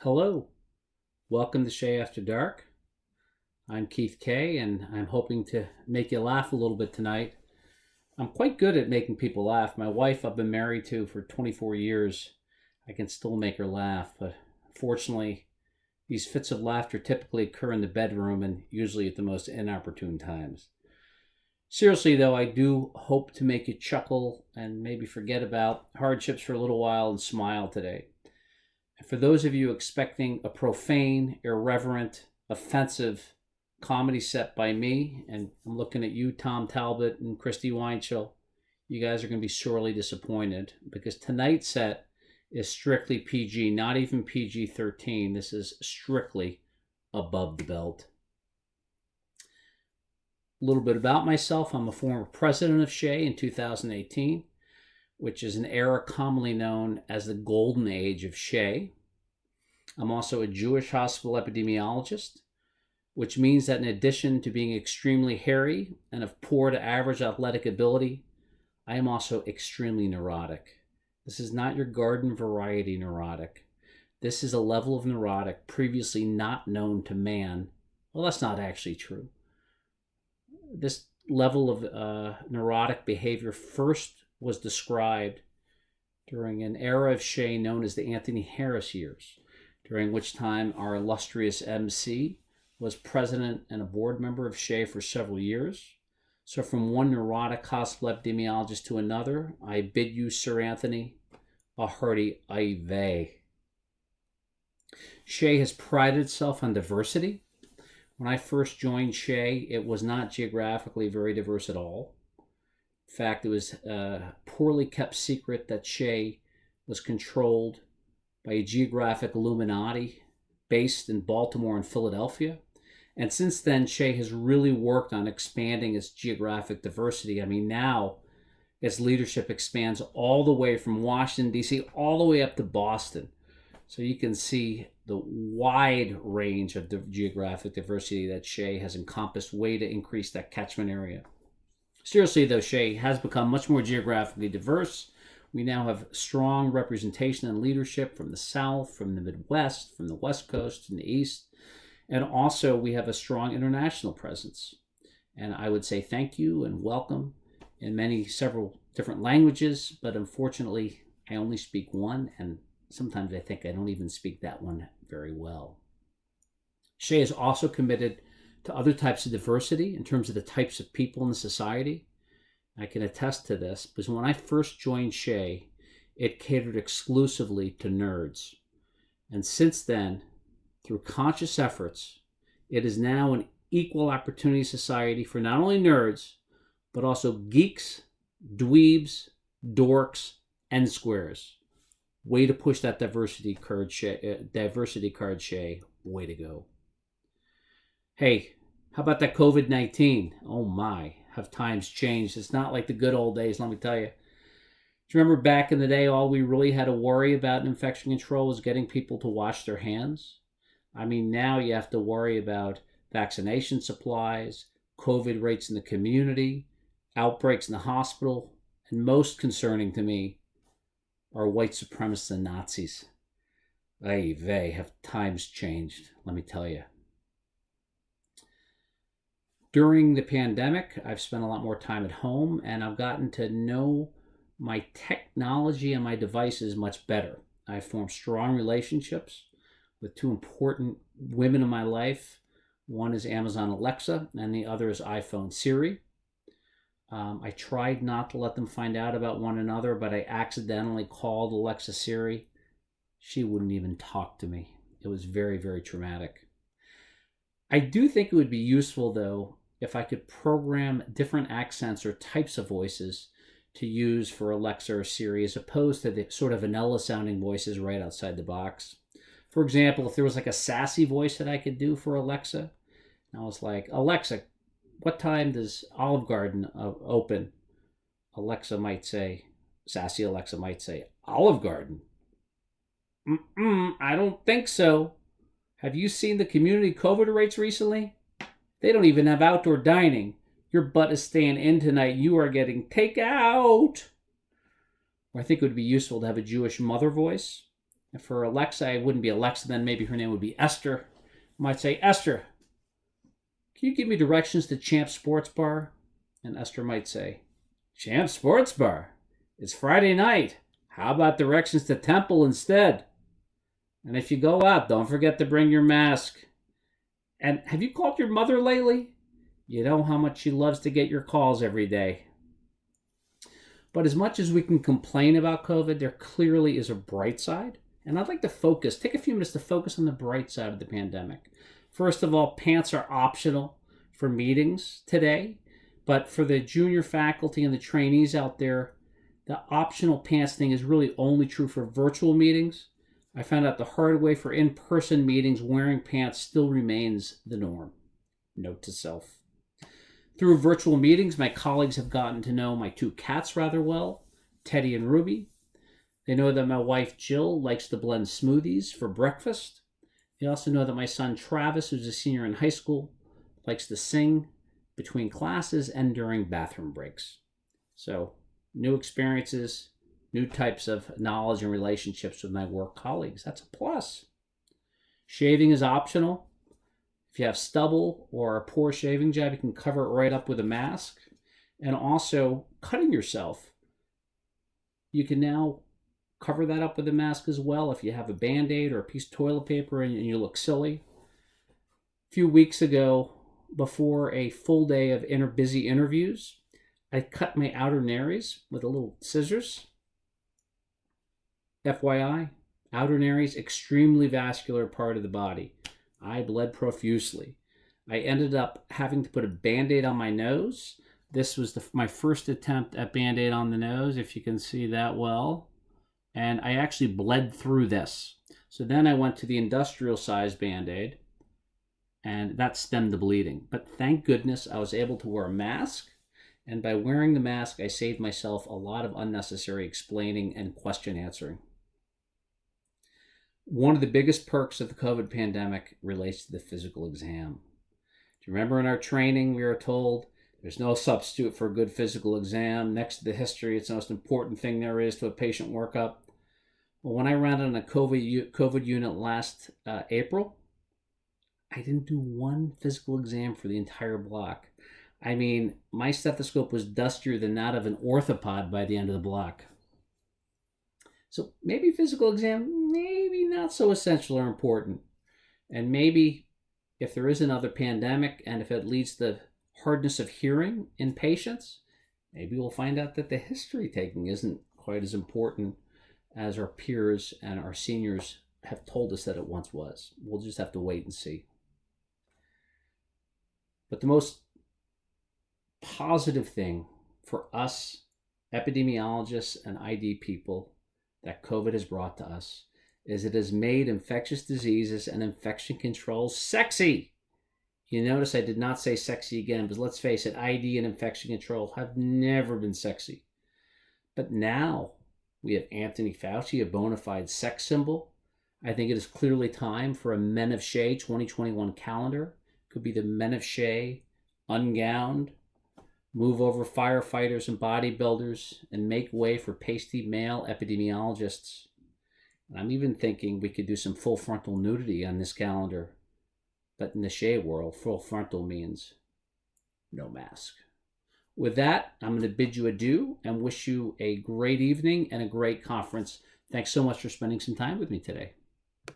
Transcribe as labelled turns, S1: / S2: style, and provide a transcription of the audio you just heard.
S1: Hello, welcome to SHEA After Dark. I'm Keith Kaye, and I'm hoping to make you laugh a little bit tonight. I'm quite good at making people laugh. My wife, I've been married to for 24 years. I can still make her laugh, but fortunately, these fits of laughter typically occur in the bedroom and usually at the most inopportune times. Seriously, though, I do hope to make you chuckle and maybe forget about hardships for a little while and smile today. For those of you expecting a profane, irreverent, offensive comedy set by me, and I'm looking at you, Tom Talbot and Christy Weinschel, you guys are going to be sorely disappointed because tonight's set is strictly PG, not even PG-13. This is strictly above the belt. A little bit about myself. I'm a former president of SHEA in 2018. Which is an era commonly known as the golden age of SHEA. I'm also a Jewish hospital epidemiologist, which means that in addition to being extremely hairy and of poor to average athletic ability, I am also extremely neurotic. This is not your garden variety neurotic. This is a level of neurotic previously not known to man. Well, that's not actually true. This level of neurotic behavior first was described during an era of SHEA known as the Anthony Harris years, during which time our illustrious MC was president and a board member of SHEA for several years. So from one neurotic hospital epidemiologist to another, I bid you, Sir Anthony, a hearty aye vey. SHEA has prided itself on diversity. When I first joined SHEA, it was not geographically very diverse at all. In fact, it was a poorly kept secret that SHEA was controlled by a geographic Illuminati based in Baltimore and Philadelphia. And since then, SHEA has really worked on expanding its geographic diversity. I mean, now its leadership expands all the way from Washington, D.C., all the way up to Boston. So you can see the wide range of the geographic diversity that SHEA has encompassed, way to increase that catchment area. Seriously, though, SHEA has become much more geographically diverse. We now have strong representation and leadership from the South, from the Midwest, from the West Coast, and the East. And also, we have a strong international presence. And I would say thank you and welcome in several different languages, but unfortunately, I only speak one, and sometimes I think I don't even speak that one very well. SHEA is also committed to other types of diversity in terms of the types of people in the society. I can attest to this because when I first joined SHEA, it catered exclusively to nerds. And since then, through conscious efforts, it is now an equal opportunity society for not only nerds, but also geeks, dweebs, dorks, and squares. Way to push that diversity card, SHEA. Way to go. Hey, how about that COVID-19? Oh my, have times changed. It's not like the good old days, let me tell you. Do you remember back in the day, all we really had to worry about in infection control was getting people to wash their hands? I mean, now you have to worry about vaccination supplies, COVID rates in the community, outbreaks in the hospital, and most concerning to me are white supremacists and Nazis. Ay vey, have times changed, let me tell you. During the pandemic, I've spent a lot more time at home, and I've gotten to know my technology and my devices much better. I've formed strong relationships with two important women in my life. One is Amazon Alexa, and the other is iPhone Siri. I tried not to let them find out about one another, but I accidentally called Alexa Siri. She wouldn't even talk to me. It was very, very traumatic. I do think it would be useful, though, if I could program different accents or types of voices to use for Alexa or Siri as opposed to the sort of vanilla-sounding voices right outside the box. For example, if there was like a sassy voice that I could do for Alexa, and I was like, Alexa, what time does Olive Garden open? Sassy Alexa might say, Olive Garden? I don't think so. Have you seen the community COVID rates recently? They don't even have outdoor dining. Your butt is staying in tonight. You are getting takeout. Or I think it would be useful to have a Jewish mother voice. And for Alexa, it wouldn't be Alexa, then maybe her name would be Esther. I might say, Esther, can you give me directions to Champ Sports Bar? And Esther might say, Champ Sports Bar? It's Friday night. How about directions to Temple instead? And if you go out, don't forget to bring your mask. And have you called your mother lately? You know how much she loves to get your calls every day. But as much as we can complain about COVID, there clearly is a bright side. And I'd like to take a few minutes to focus on the bright side of the pandemic. First of all, pants are optional for meetings today. But for the junior faculty and the trainees out there, the optional pants thing is really only true for virtual meetings. I found out the hard way for in-person meetings, wearing pants still remains the norm. Note to self. Through virtual meetings, my colleagues have gotten to know my two cats rather well, Teddy and Ruby. They know that my wife Jill likes to blend smoothies for breakfast. They also know that my son Travis, who's a senior in high school, likes to sing between classes and during bathroom breaks. So, new experiences, new types of knowledge and relationships with my work colleagues. That's a plus. Shaving is optional. If you have stubble or a poor shaving job, you can cover it right up with a mask. And also, cutting yourself. You can now cover that up with a mask as well if you have a Band-Aid or a piece of toilet paper and you look silly. A few weeks ago, before a full day of busy interviews, I cut my outer nares with a little scissors. FYI, outer nares, extremely vascular part of the body. I bled profusely. I ended up having to put a Band-Aid on my nose. This was my first attempt at Band-Aid on the nose, if you can see that well. And I actually bled through this. So then I went to the industrial size Band-Aid, and that stemmed the bleeding. But thank goodness I was able to wear a mask. And by wearing the mask, I saved myself a lot of unnecessary explaining and question answering. One of the biggest perks of the COVID pandemic relates to the physical exam. Do you remember in our training we were told there's no substitute for a good physical exam? Next to the history, it's the most important thing there is to a patient workup. Well, when I ran on a COVID unit last April, I didn't do one physical exam for the entire block. I mean, my stethoscope was dustier than that of an orthopod by the end of the block. So maybe physical exam, maybe not so essential or important. And maybe if there is another pandemic and if it leads to hardness of hearing in patients, maybe we'll find out that the history taking isn't quite as important as our peers and our seniors have told us that it once was. We'll just have to wait and see. But the most positive thing for us epidemiologists and ID people that COVID has brought to us is it has made infectious diseases and infection control sexy. You notice I did not say sexy again, but let's face it, ID and infection control have never been sexy. But now we have Anthony Fauci, a bona fide sex symbol. I think it is clearly time for a Men of SHEA 2021 calendar. Could be the Men of SHEA, ungowned, move over firefighters and bodybuilders, and make way for pasty male epidemiologists. And I'm even thinking we could do some full frontal nudity on this calendar. But in the SHEA world, full frontal means no mask. With that, I'm going to bid you adieu and wish you a great evening and a great conference. Thanks so much for spending some time with me today.